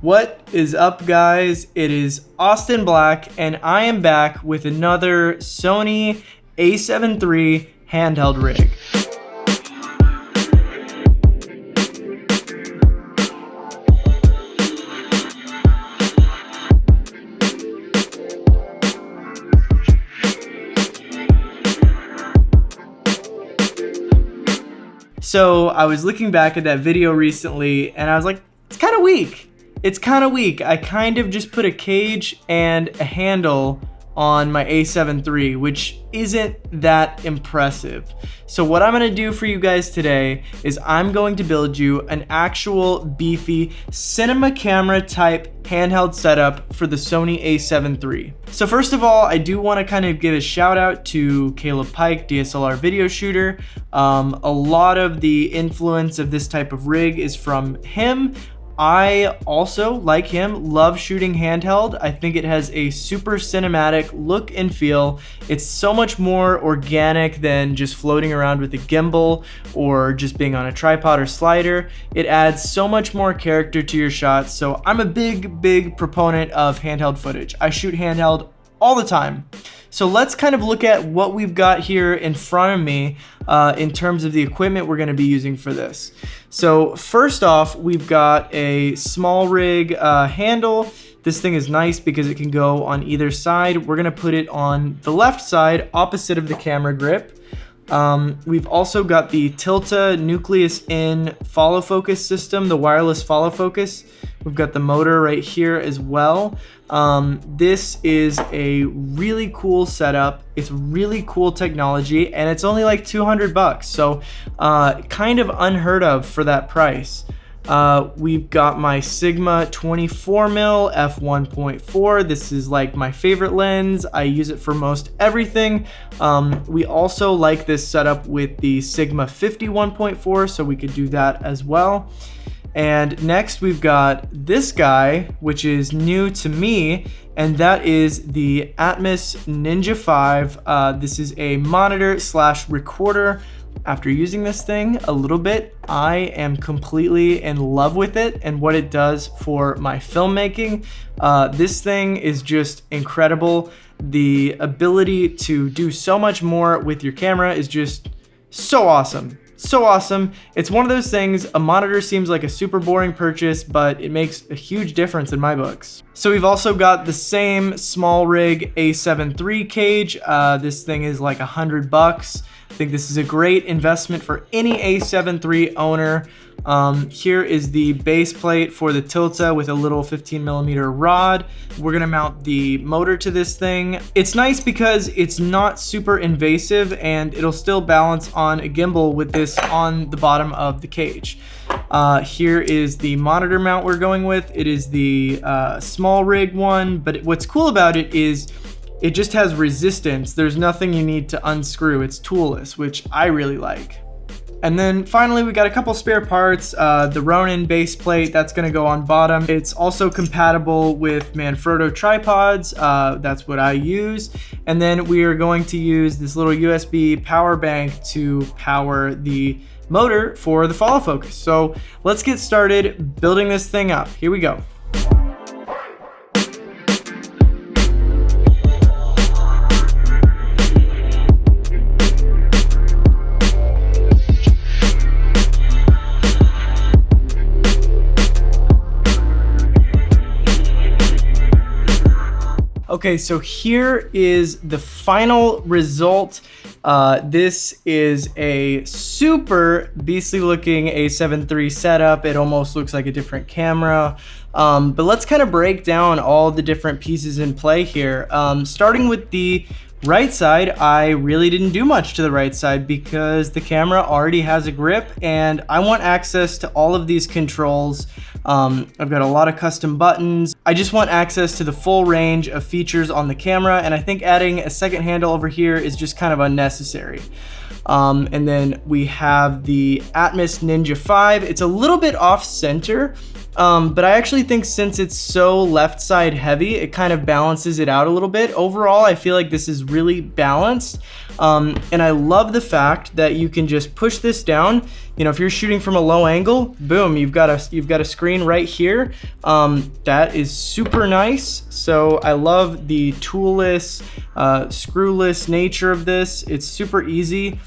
What is up, guys? It is Austin Black, and I am back with another Sony a7 III handheld rig. So I was looking back at that video recently, and I was like, it's kind of weak. It's kind of weak. I kind of just put a cage and a handle on my a7 III, which isn't that impressive. So what I'm gonna do for you guys today is I'm going to build you an actual beefy cinema camera type handheld setup for the Sony a7 III. So first of all, I do wanna kind of give a shout out to Caleb Pike, DSLR video shooter. A lot of the influence of this type of rig is from him. I also, like him, love shooting handheld. I think it has a super cinematic look and feel. It's so much more organic than just floating around with a gimbal or just being on a tripod or slider. It adds so much more character to your shots. So I'm a big proponent of handheld footage. I shoot handheld all the time. So let's kind of look at what we've got here in front of me in terms of the equipment we're gonna be using for this. So first off, we've got a smallrig handle. This thing is nice because it can go on either side. We're gonna put it on the left side, opposite of the camera grip. We've also got the Tilta Nucleus N follow focus system, the wireless follow focus. We've got the motor right here as well. This is a really cool setup. It's really cool technology, and it's only like 200 bucks. So kind of unheard of for that price. We've got my Sigma 24mm f1.4. This is like my favorite lens. I use it for most everything. We also like this setup with the Sigma 51.4, so we could do that as well. And next we've got this guy, which is new to me, and that is the Atomos Ninja V. This is a monitor slash recorder. After using this thing a little bit, I am completely in love with it and what it does for my filmmaking. This thing is just incredible. The ability to do so much more with your camera is just so awesome. So awesome. It's one of those things, a monitor seems like a super boring purchase, but it makes a huge difference in my books. So we've also got the same smallrig a7 III cage. This thing is like 100 bucks. I think this is a great investment for any a7 III owner. Here is the base plate for the Tilta with a little 15mm rod. We're gonna mount the motor to this thing. It's nice because it's not super invasive and it'll still balance on a gimbal with this on the bottom of the cage. Here is the monitor mount we're going with. It is the smallrig one, but what's cool about it is it just has resistance. There's nothing you need to unscrew. It's toolless, which I really like. And then finally, we got a couple spare parts. The Ronin base plate, that's gonna go on bottom. It's also compatible with Manfrotto tripods. That's what I use. And then we are going to use this little USB power bank to power the motor for the follow focus. So let's get started building this thing up. Here we go. Okay, so here is the final result. This is a super beastly looking a7 III setup. It almost looks like a different camera. But let's kind of break down all the different pieces in play here. Starting with the right side, I really didn't do much to the right side because the camera already has a grip and I want access to all of these controls. I've got a lot of custom buttons. I just want access to the full range of features on the camera, and I think adding a second handle over here is just kind of unnecessary. And then we have the Atomos Ninja V. It's a little bit off center. But I actually think since it's so left side heavy, it kind of balances it out a little bit. Overall, I feel like this is really balanced. And I love the fact that you can just push this down. You know, if you're shooting from a low angle, boom, you've got a screen right here. That is super nice. So I love the toolless, screwless nature of this. It's super easy.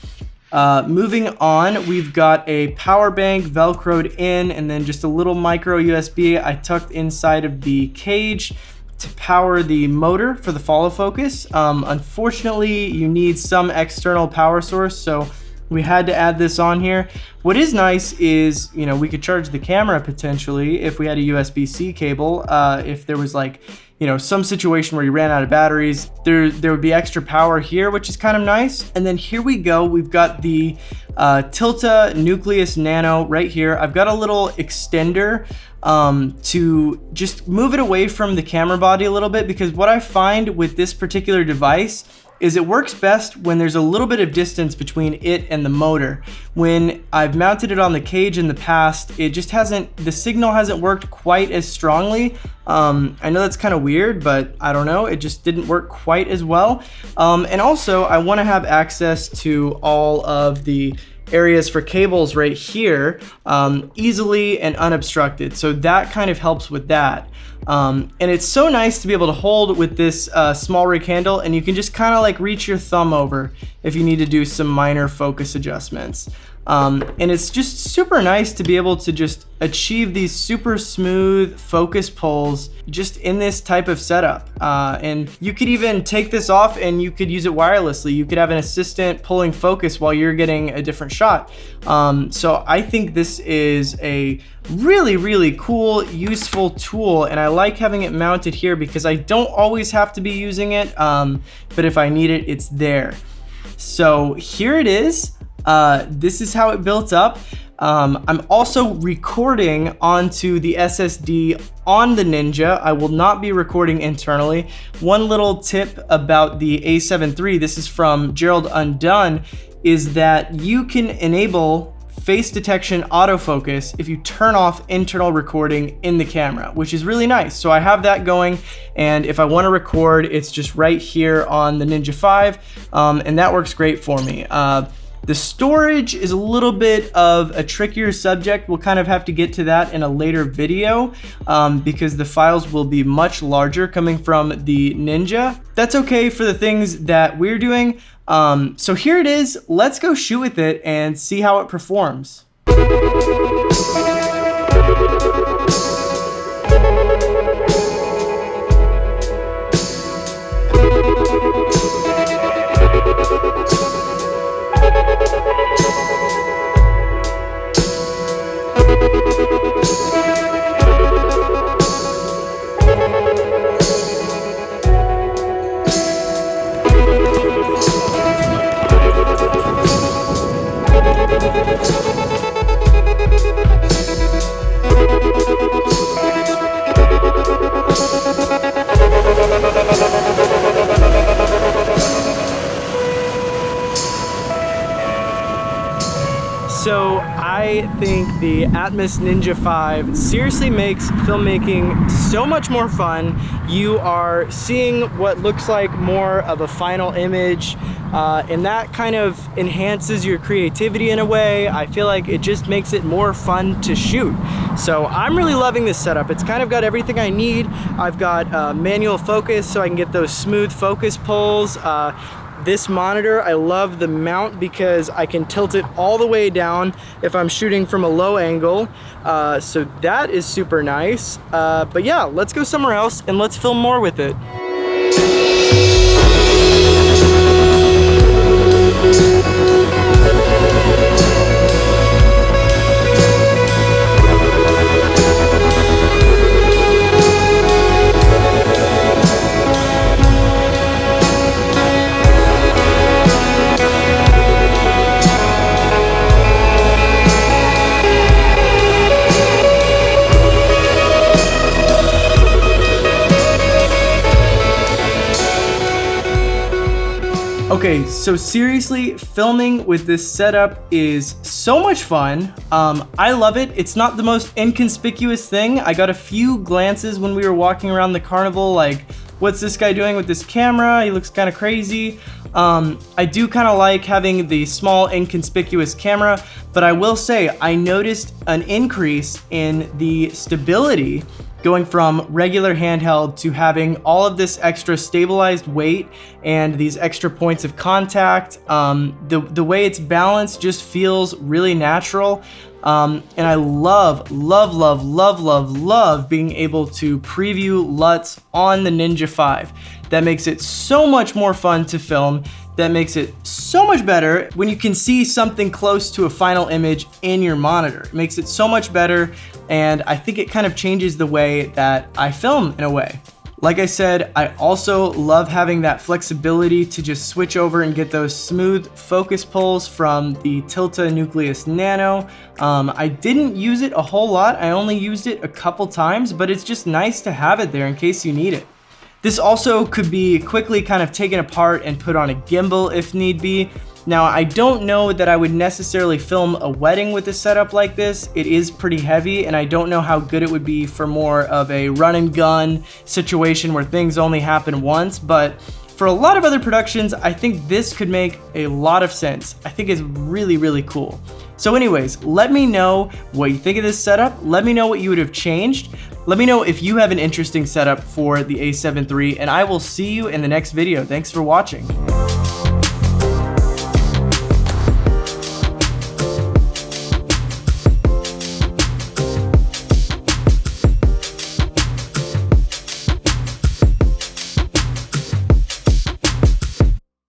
Moving on, we've got a power bank velcroed in, and then just a little micro USB I tucked inside of the cage to power the motor for the follow focus. Unfortunately, you need some external power source, so we had to add this on here. What is nice is, you know, we could charge the camera potentially if we had a USB-C cable. If there was like, you know, some situation where you ran out of batteries, there would be extra power here, which is kind of nice. And then here we go. We've got the Tilta Nucleus Nano right here. I've got a little extender to just move it away from the camera body a little bit, because what I find with this particular device is it works best when there's a little bit of distance between it and the motor. When I've mounted it on the cage in the past, it just the signal hasn't worked quite as strongly. I know that's kind of weird, but I don't know, it just didn't work quite as well. And also I wanna have access to all of the areas for cables right here easily and unobstructed. So that kind of helps with that. And it's so nice to be able to hold with this small rig handle, and you can just kind of like reach your thumb over if you need to do some minor focus adjustments. And it's just super nice to be able to just achieve these super smooth focus pulls just in this type of setup. And you could even take this off and you could use it wirelessly. You could have an assistant pulling focus while you're getting a different shot. So I think this is a really, really cool, useful tool, and I like having it mounted here because I don't always have to be using it, but if I need it, it's there. So here it is. This is how it built up. I'm also recording onto the SSD on the Ninja. I will not be recording internally. One little tip about the a7 III, this is from Gerald Undone, is that you can enable face detection autofocus if you turn off internal recording in the camera, which is really nice. So I have that going, and if I want to record, it's just right here on the Ninja V, and that works great for me. The storage is a little bit of a trickier subject. We'll kind of have to get to that in a later video because the files will be much larger coming from the Ninja. That's okay for the things that we're doing. So here it is. Let's go shoot with it and see how it performs. So I think the Atomos Ninja V seriously makes filmmaking so much more fun. You are seeing what looks like more of a final image, and that kind of enhances your creativity in a way. I feel like it just makes it more fun to shoot. So I'm really loving this setup. It's kind of got everything I need. I've got manual focus so I can get those smooth focus pulls. This monitor, I love the mount because I can tilt it all the way down if I'm shooting from a low angle. So that is super nice. But yeah, let's go somewhere else and let's film more with it. Okay, so seriously, filming with this setup is so much fun. I love it. It's not the most inconspicuous thing. I got a few glances when we were walking around the carnival, like, what's this guy doing with this camera? He looks kind of crazy. I do kind of like having the small inconspicuous camera, but I will say I noticed an increase in the stability going from regular handheld to having all of this extra stabilized weight and these extra points of contact. The way it's balanced just feels really natural. And I love being able to preview LUTs on the Ninja V. That makes it so much more fun to film. That makes it so much better when you can see something close to a final image in your monitor. It makes it so much better, and I think it kind of changes the way that I film in a way. Like I said, I also love having that flexibility to just switch over and get those smooth focus pulls from the Tilta Nucleus Nano. I didn't use it a whole lot. I only used it a couple times, but it's just nice to have it there in case you need it. This also could be quickly kind of taken apart and put on a gimbal if need be. Now, I don't know that I would necessarily film a wedding with a setup like this. It is pretty heavy, and I don't know how good it would be for more of a run and gun situation where things only happen once, but for a lot of other productions, I think this could make a lot of sense. I think it's really, really cool. So anyways, let me know what you think of this setup. Let me know what you would have changed. Let me know if you have an interesting setup for the a7 III, and I will see you in the next video. Thanks for watching.